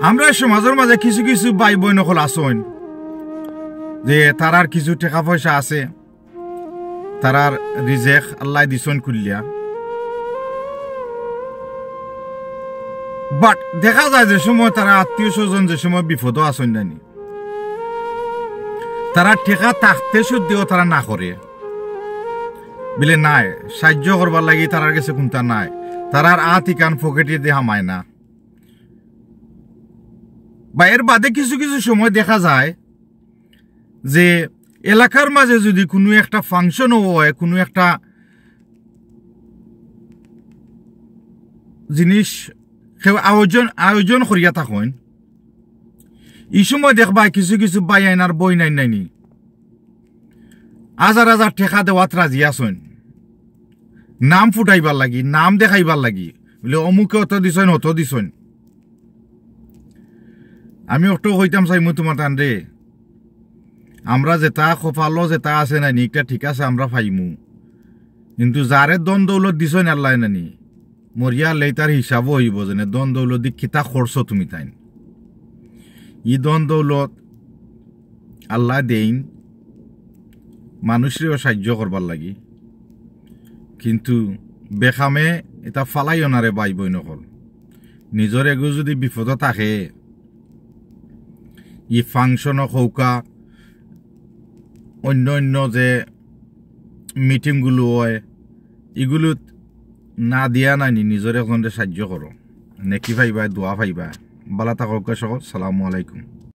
আমরা সমাজের মাঝে কিছু কিছু ভাই বোন নকল আসন যে তারার কিছু টাকা পয়সা আছে, তারার রিজেক আল্লাহ দিছন কুলিয়া, বাট দেখা যায় যে সময় তারা আত্মীয় স্বজন যে সময় বিপদ আসন জানি তারা টেকা থাকতে সত্ত্বেও তারা না করে বলে নাই সাহায্য করবার লাগি তারার কাছে কোনটা নাই, তারার আতিকান পকেটে দেহা মায় না। বা এর বাদে কিছু কিছু সময় দেখা যায় যে এলাকার মাঝে যদি কোনো একটা ফাংশনও হয়, কোনো একটা জিনিস আয়োজন করিয়া থাকেন, এই সময় দেখবা কিছু কিছু বাই আইনার বই নাই নাইনি হাজার হাজার টেকা দেওয়াত রাজি আসেন, নাম ফুটাইবার লাগি, নাম দেখাইবার লাগি, বলে অমুকে অত দিছেন অত দিছেন। আমি অত হইতাম চাইমু তোমার টান রে, আমরা যেটা কপালো যেটা আছে নানি একটা ঠিক আছে আমরা পাইমু, কিন্তু যারে দন দৌলত দিছেন আল্লাহ নানি মরিয়া লেই তার হিসাবও হইব যেন দন দৌলত দি কিতা খরচ তুমি তাইন। ই দন দৌলত আল্লাহ দেইন মানুষেরও সাহায্য করবার লাগি, কিন্তু বেখামে এটা ফালাইও না রে বাই বই নকল। নিজর এগু যদি বিপদ থাকে ই ফাংশন হৌকা অন্য অন্য যে মিটিংগুলো হয় এগুলোত না দিয়া নাইনি নিজরে এখন সাহায্য করো, নেকি পাইবা দোয়া পাইবা। বালা থাকক সকল, সালামু আলাইকুম।